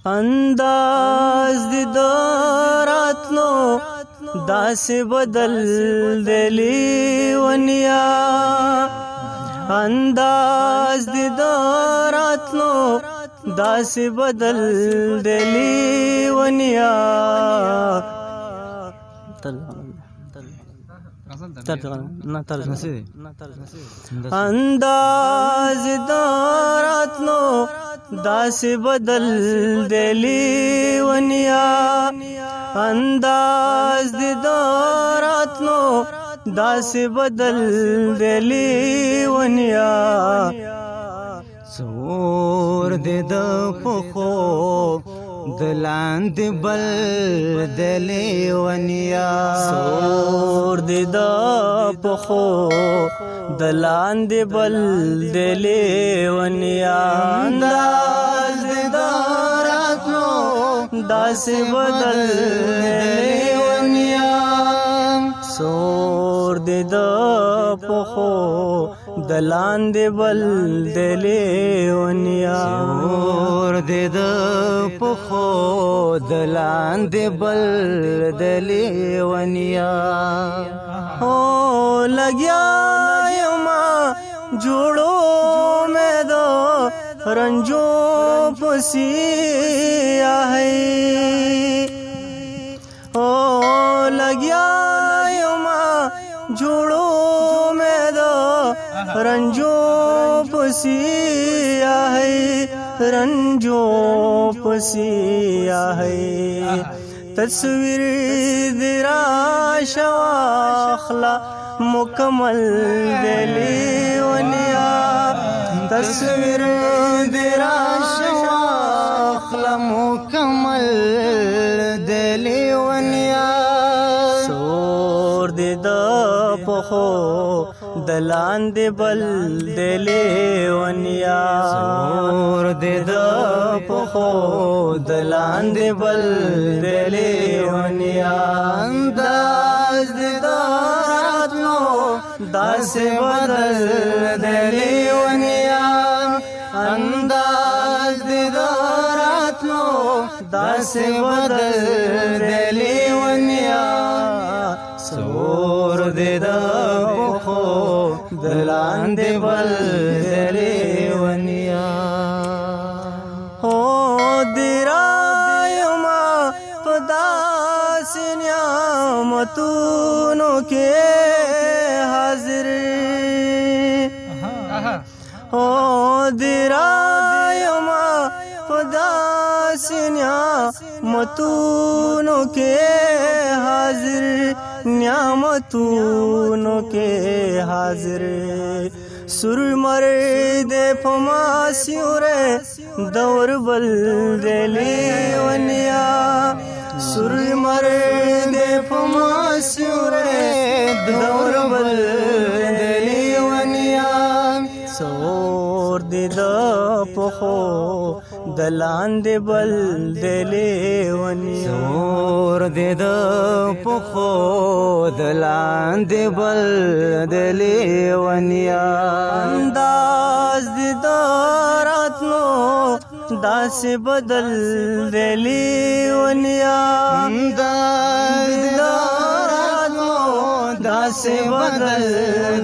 انداز دی دراتلو داسې بدل دی لیونیا انداز دی دراتلو داسې بدل دی لیونیا انداز دراتلو داسې بدل دی لیونیا انداز دی دراتلو داسې بدل دی لیونیا سور دی د پخو د لاندې بل د لیونیا سور دی د پخو د لاندې بل د لیونیا انداز دی د راتلو داسې بدل دی لیونیا سور دی د پخو د لاندې بل د لیونیا سور دی د پخو د لاندې بل د لیونیا هو لګیا یما جوړو مې د رنجو پسی آهی هو لګیا یما جوړو مې د رنجو پسی آهی رنجو پسی آهی تصویر دیرا شواخلا مکمل دی لیونیا تصویر دیرا شواخلا مکمل دی لیونیا سور دی د پخو د لاندې بل دی لیونیا سور دی د پخو د لاندې بل دی لیونیا انداز دی د راتلو داسې بدل دی لیونیا انداز دی د راتلو داسې بدل دی لیونیا سور دی د پخو د لاندې بل دی لیونیا هو دیرا یما په داسې نعمتونو کې حاضر هو دیرا یما په داسې نعمتونو کې حاضر نعمتونو کې حاضر سر مرد پما سیوره دور بل دی لیونیا سر مرد پما سیوره دور بل دی لیونیا سور دی د پخو د لاندې بل دی لیونیا سور دی د پخو د لاندې بل دی لیونیا انداز دی د راتلو داسې بدل دی لیونیا انداز دی د راتلو داسې بدل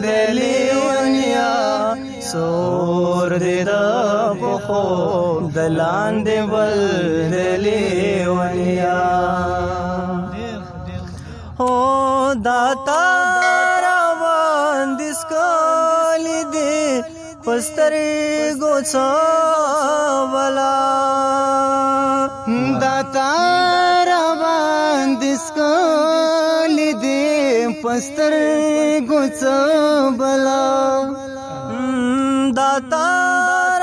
دی لیونیا سور دی د پخو د لاندې بل دی لیونیا هو داتا را باندې سکالی دی پسترګو څه بلا داتا را باندې سکالی دی پسترګو څه بلا داتا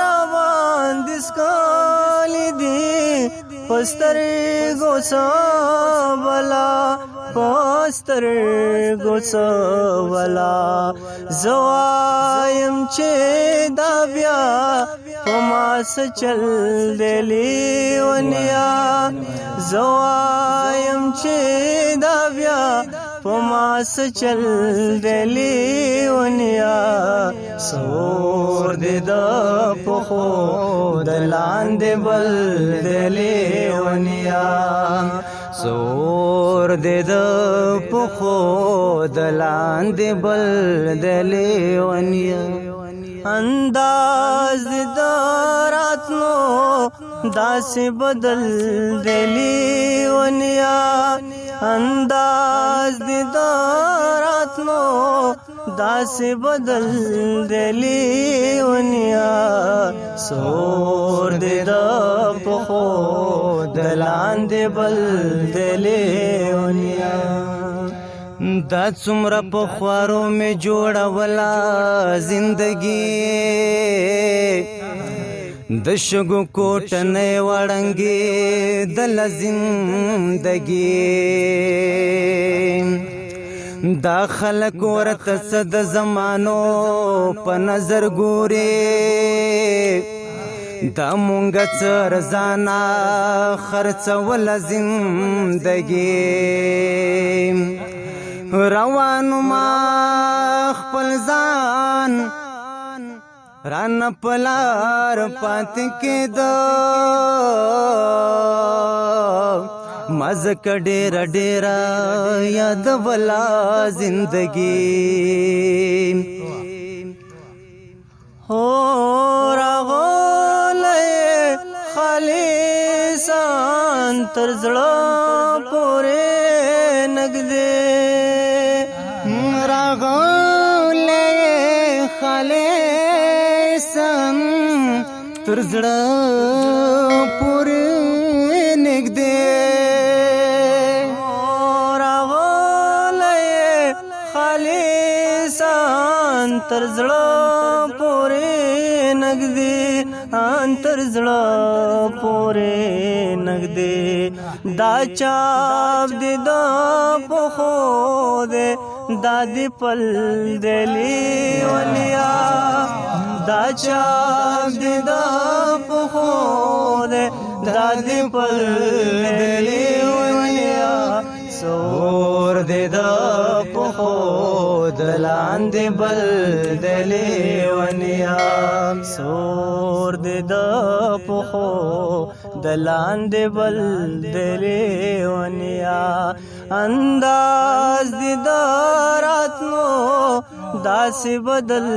را باندې سکالی دی پسترګو څه بلا پسترګو څه بلا زوایم چې دا بیا په ما څه چل دی لیونیا زوایم چې دا بیا پما سچل دلی ونیا سور دې د پخو د لاندې بل د لیونیا سور دې د پخو د لاندې بل د لیونیا انداز د راتلو داسې بدل د لیونیا انداز د راتلو داسې بدل د لیونیا سور دې د پخو د لاندې بل د لیونیا دا څومره په خوارو مې جوړوله زندګي د شګو کوټنۍ وړنګې دله زندګي دا خلک ورته څه د زمانو په نظر ګوري دا مونږ څه رضانا خرڅوله زندګي روانو ما خپل ځان ران پلار پاتې کېده مزک ډېره ډېره یادوله زندګي هو راغلی خالصان تر زړه پورې نږدې راغلی خالصان تر زړه پورې نږدې راغلی خالصان تر زړه پورې نږدې تر زړه پورې نږدې دا چاپ دې د پخو دې دا دې پل دې لیونیا دا چاپ دې د پخو دې دا دې پل دې لیونیا سور دې د پخو د لاندې بل د لیونیا سور دې د پخو د لاندې بل د لیونیا انداز دې د راتلو داسې بدل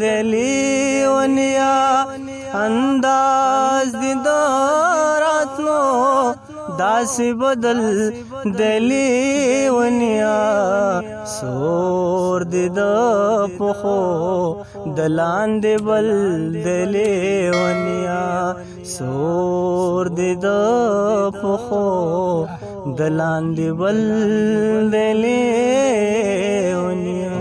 د لیونیا انداز دې د راتلو داسې بدل د لیونیا سور دې د پخو د لاندې بل د لیونیا سور دې د پخو د لاندې بل د لیونیا